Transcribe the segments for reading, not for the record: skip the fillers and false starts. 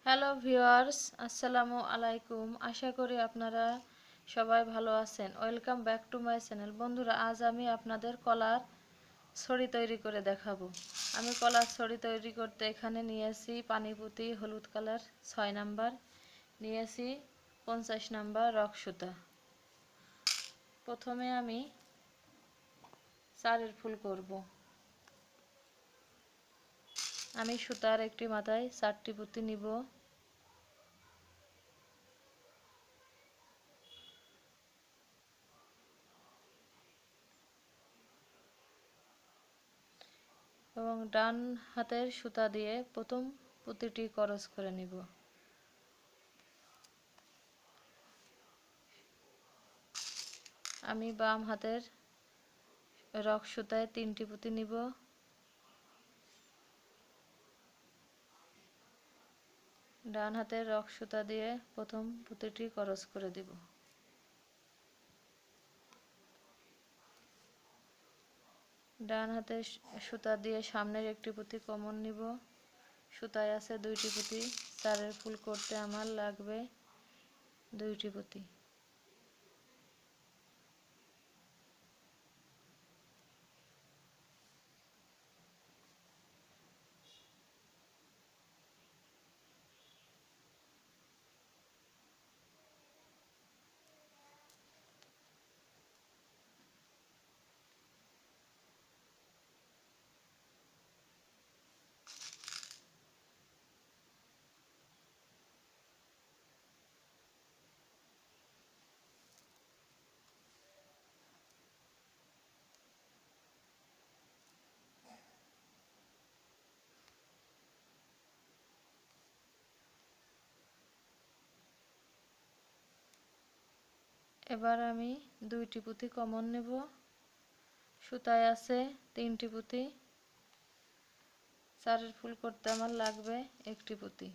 Hello viewers, আসসালামু আলাইকুম। আশা করি আপনারা সবাই ভালো আছেন। Welcome back to my channel. বন্ধুরা, আজ আমি আপনাদের কলার ছড়ি তৈরি করে দেখাবো। আমি কলার ছড়ি তৈরি করতে এখানে নিয়েছি পানি পুঁতি হলুদ কালার 6 নাম্বার, নিয়েছি 50 নাম্বার রক সুতা। প্রথমে আমি চারের ফুল করব। আমি সুতার একটি মাথায় 4টি পুঁতি নিব। এবং ডান হাতের সুতা দিয়ে প্রথম পুঁতিটি ক্রস করে নিব। আমি বাম হাতের রক সুতায় 3টি পুঁতি নিব। ডান হাতের রক সুতা দিয়ে প্রথম পুঁতিটি ক্রস করে দিব। ডান হাতের সুতা দিয়ে সামনের একটি পুঁতি কমন নিব। সুতায় আছে 2টি পুঁতি। চারের ফুল করতে আমার লাগবে 2টি পুঁতি। এবার আমি 2টি পুঁতি কমন নেব। সুতায় আছে 3টি পুঁতি। চারের ফুল করতে আমার লাগবে 1টি পুঁতি।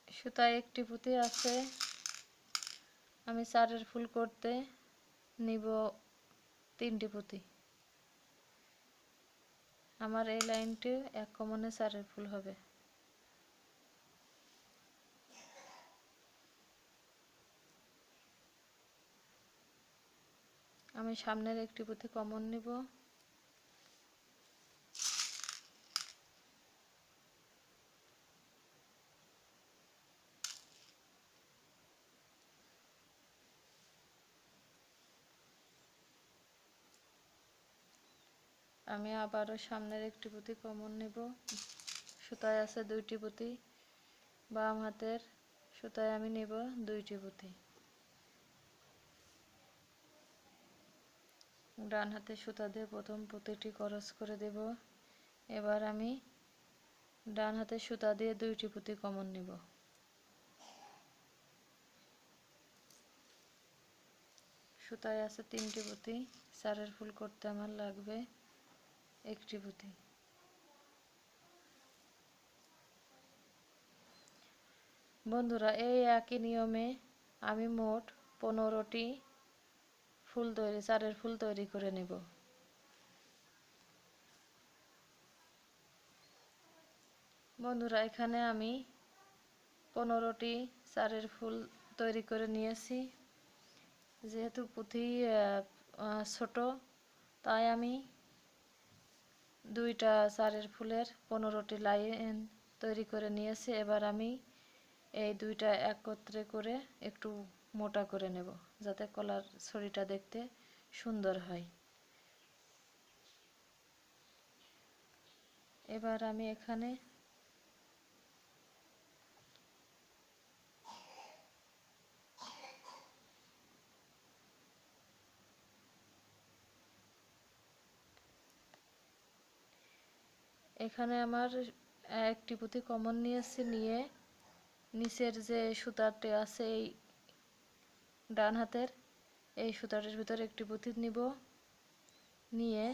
সুতায় 1টি পুঁতি আছে। আমি চারের ফুল করতে নিব 3টি পুঁতি। আমার এই লাইনটি এক কমনে চারের ফুল হবে। আমি সামনের একটি পুঁতি কমন নিব। আমি আবারও সামনের একটি পুঁতি কমন নিব। সুতায় আছে 2টি পুঁতি। বাম হাতের সুতায় আমি নিব 2টি পুঁতি। ডান হাতের সুতা দিয়ে প্রথম পুঁতিটি ক্রস করে দেব। এবার আমি ডান হাতের সুতা দিয়ে 2টি পুঁতি কমন নিব। সুতায় আছে 3টি পুঁতি। চারের ফুল করতে আমার লাগবে 1টি পুঁতি। বন্ধুরা, এই একই নিয়মে আমি মোট 15টি চারের ফুল তৈরি করে নেব। বন্ধুরা, এখানে আমি 15টি চারের ফুল তৈরি করে নিয়েছি। যেহেতু পুঁতি ছোট, তাই আমি 2টা চারের ফুলের 15টি লাইন তৈরি করে নিয়েছি। এবার আমি এই 2টা একত্রে করে একটু মোটা করে নেব, যাতে কলার ছড়িটা দেখতে সুন্দর হয়। এবার আমি এখানে আমার একটি পুঁতি কমন নিয়েছি। নিয়ে নিচের যে সুতাটি আছে এই ডান হাতের, এই সুতাটির ভিতরে একটি পুঁতি নিব। নিয়ে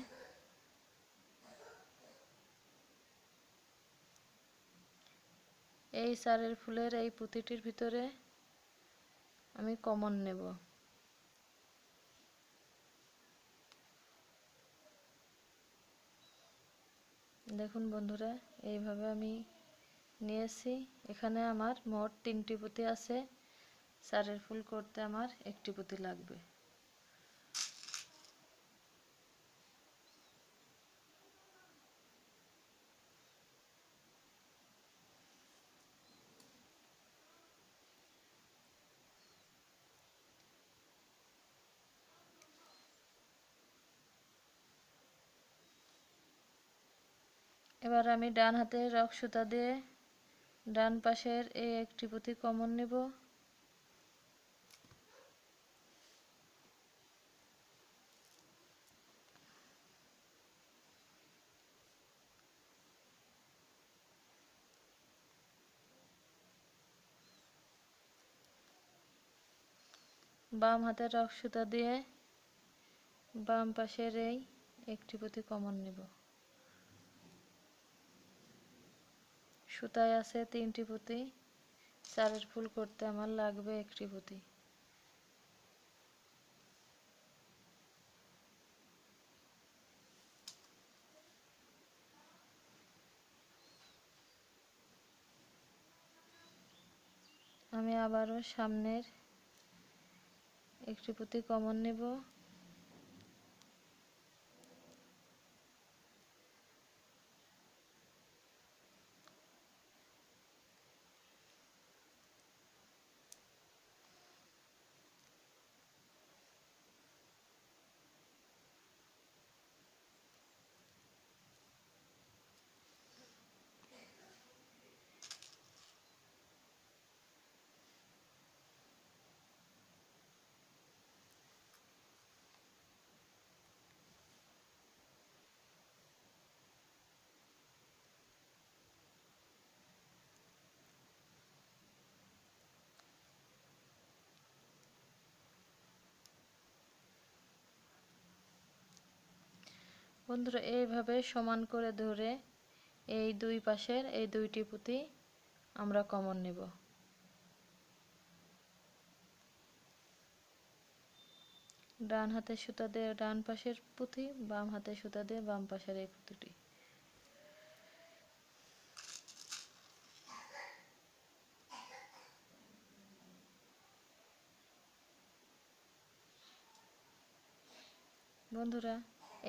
এই চারের ফুলের এই পুঁতিটির ভিতরে আমি কমন নেব। দেখুন বন্ধুরা, এইভাবে আমি নিয়েছি। এখানে আমার মোট 3টি পুঁতি আছে। চারের ফুল করতে আমার 1টি পুঁতি লাগবে। এবার আমি ডান হাতে রক সুতা দিয়ে ডান পাশের এই 1টি পুঁতি কমন নেব। বাম হাতের রক সুতা দিয়ে বাম পাশের এই 1টি পুঁতি কমন নেব। সুতায় আছে 3টি পুঁতি, চারের ফুল করতে আমার লাগবে 1টি পুঁতি। আমি আবারও সামনের 1টি পুঁতি কমন নেব। বন্ধুরা, এইভাবে সমান করে ধরে এই দুই পাশের এই 2টি পুঁতি আমরা কমন নেব। ডান হাতের সুতা দিয়ে ডান পাশের পুঁতি, বাম হাতের সুতা দিয়ে বাম পাশের এই পুঁতিটি। বন্ধুরা,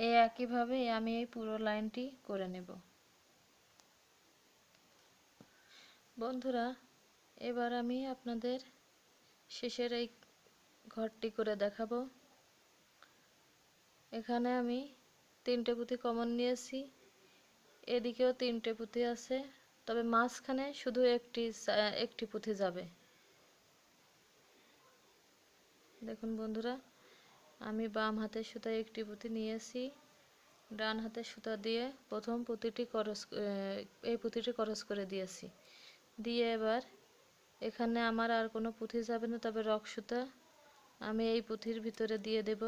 এই একইভাবে আমি এই পুরো লাইনটি করে নেব। বন্ধুরা, এবার আমি আপনাদের শেষের এই ঘরটি করে দেখাবো। এখানে আমি 3টে পুঁতি কমন নিয়েছি, এদিকেও 3টে পুঁতি আছে, তবে মাঝখানে শুধু একটি পুঁতি যাবে। দেখুন বন্ধুরা, আমি বাম হাতের সুতায় 1টি পুঁতি নিয়েছি, ডান হাতের সুতা দিয়ে প্রথম পুঁতিটি এই পুঁতিটি ক্রস করে দিয়েছি। দিয়ে এবার এখানে আমার আর কোনো পুঁতি যাবে না, তবে রক সুতা আমি এই পুঁতির ভিতরে দিয়ে দেব।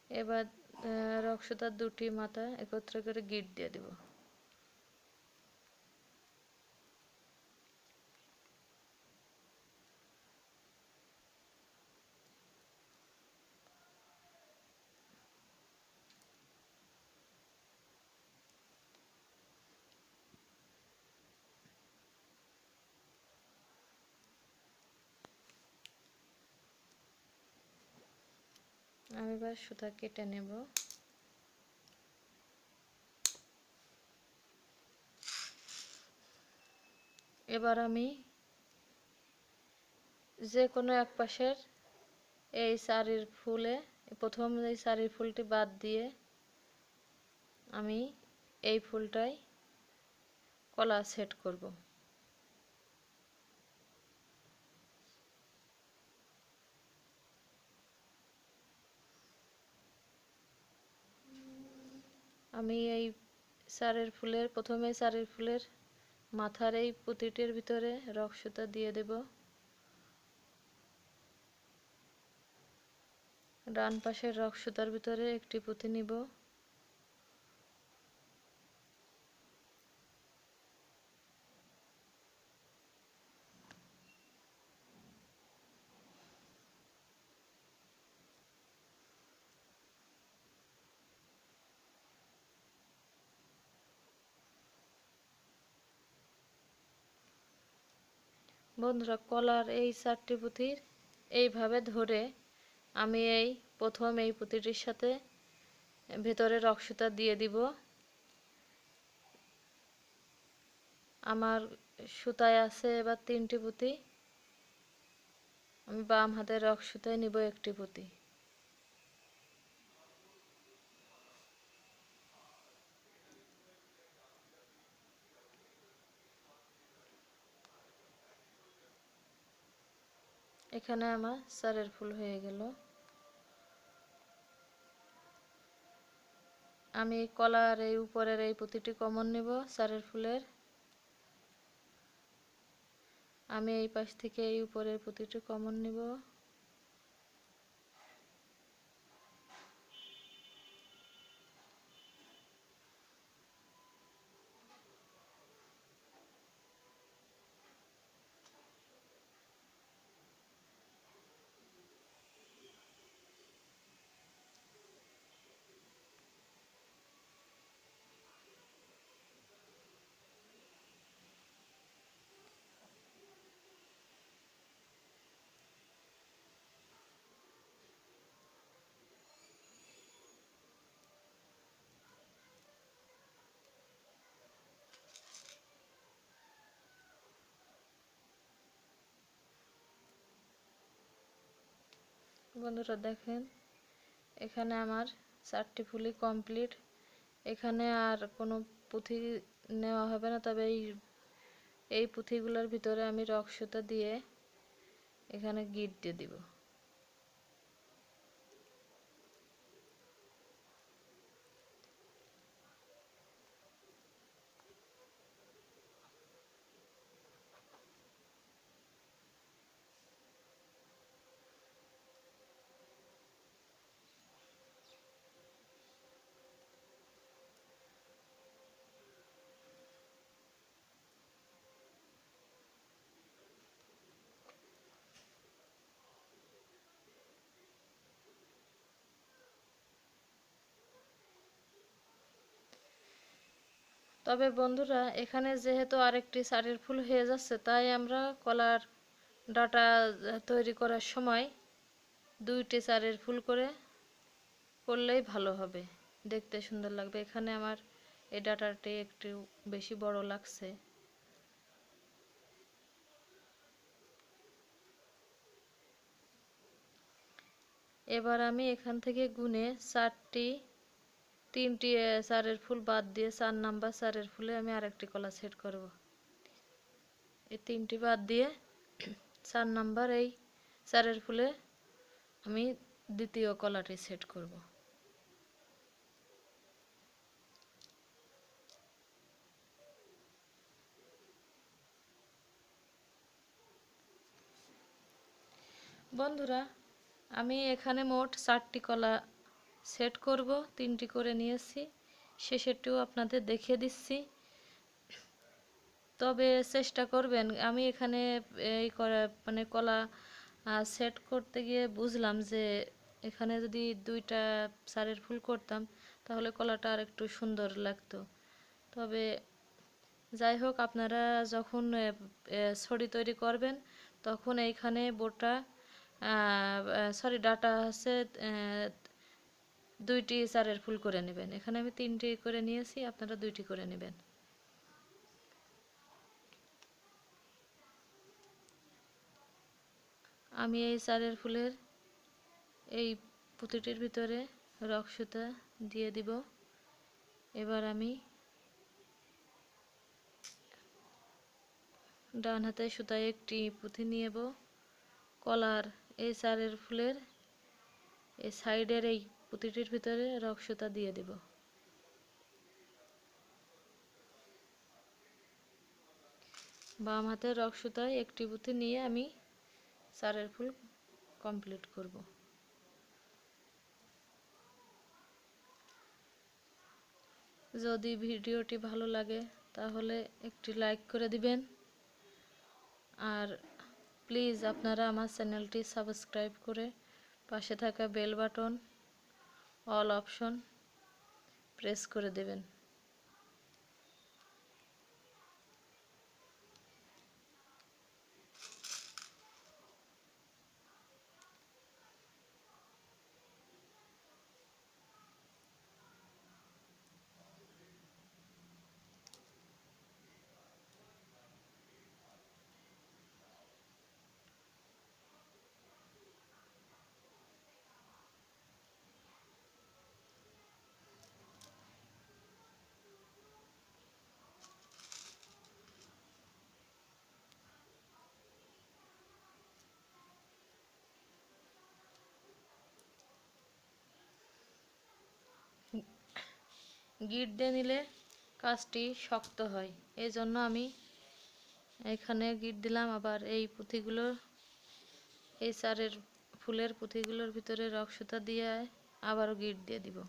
এবার রক সুতার 2টি মাথা একত্রে করে গিট দিয়ে দেব। আমি এবার সুতা কেটে নেব। এবার আমি যে কোনো এক পাশের এই চারির ফুলে প্রথম এই চারির ফুলটি বাদ দিয়ে আমি এই ফুলটাই কলা সেট করব। আমি এই চারের ফুলের প্রথমে চারের ফুলের মাথার এই পুঁতিটির ভিতরে রক সুতা দিয়ে দেব। ডান পাশের রক সুতার ভিতরে একটি পুঁতি নিব। বন্ধুরা, কলার এই চারটি পুঁতির এইভাবে ধরে আমি এই প্রথম এই পুঁতিটির সাথে ভেতরে রক সুতা দিয়ে দিব। আমার সুতায় আছে এবার 3টি পুঁতি। আমি বাম হাতের রক সুতায় নিব একটি পুঁতি। এখানে আমার চারের ফুল হয়ে গেল। আমি কলার এই উপরের এই পুঁতিটি কমন নিব চারের ফুলের। আমি এই পাশ থেকে এই উপরের পুঁতিটি কমন নিব। বন্ধুরা দেখেন, এখানে আমার 4টি ফুলই কমপ্লিট। এখানে আর কোনো পুঁথি নেওয়া হবে না, তবে এই পুঁথিগুলোর ভিতরে আমি রক সুতা দিয়ে এখানে গিট দিয়ে দিব। তবে বন্ধুরা, এখানে যেহেতু আরেকটি চারের ফুল হয়ে যাচ্ছে, তাই আমরা কলার ডাটা তৈরি করার সময় 2টি চারের ফুল করে করলেই ভালো হবে, দেখতে সুন্দর লাগবে। এখানে আমার এই ডাটাটি একটু বেশি বড় লাগছে। এবার আমি এখান থেকে গুনে 3টি চারের ফুল বাদ দিয়ে 4 নাম্বার চারের ফুলে আমি আরেকটি কলা সেট করব। এই 3টি বাদ দিয়ে 4 নাম্বার এই চারের ফুলে আমি দ্বিতীয় কলাটি সেট করব। বন্ধুরা, আমি এখানে মোট 4টি কলা সেট করব, 3টি করে নিয়েছি। শেষেরটিও আপনাদের দেখিয়ে দিচ্ছি। তবে চেষ্টা করবেন, আমি এখানে এই মানে কলা সেট করতে গিয়ে বুঝলাম যে এখানে যদি 2টা চারের ফুল করতাম তাহলে কলাটা আর একটু সুন্দর লাগতো। তবে যাই হোক, আপনারা যখন ছড়ি তৈরি করবেন তখন এইখানে ডাটা আছে 2টি চারের ফুল করে নেবেন। এখানে আমি 3টি করে নিয়েছি, আপনারা 2টি করে নেবেন। আমি এই চারের ফুলের এই পুঁতিটির ভিতরে রক সুতা দিয়ে দিব। এবার আমি ডান হাতে সুতায় একটি পুঁতি নিয়েব। কলার এই চারের ফুলের এই সাইডের এই পুঁতিটির ভিতরে রক সুতা দিয়ে দিব। বাম হাতের রক সুতায় একটি পুঁতি নিয়ে আমি 4 ফুল কমপ্লিট করব। যদি ভিডিওটি ভালো লাগে তাহলে একটি লাইক করে দিবেন, আর প্লিজ আপনারা আমার চ্যানেলটি সাবস্ক্রাইব করে পাশে থাকা bell button all option press করে দেবেন। গিট দিয়ে নিলে কাজটি শক্ত হয়, এই জন্য আমি এখানে গিট দিলাম। আবার এই পুঁথিগুলো, এই 4 ফুলের পুঁথিগুলোর ভিতরে রক সুতা দিয়ে আবারও গিট দিয়ে দিব।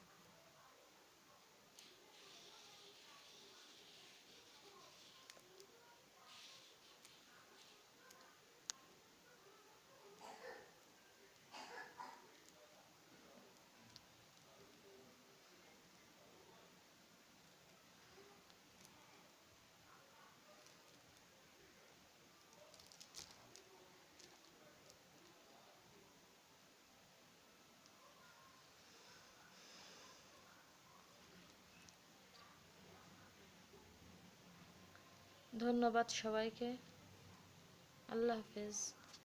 ধন্যবাদ সবাইকে। আল্লাহ হাফেজ।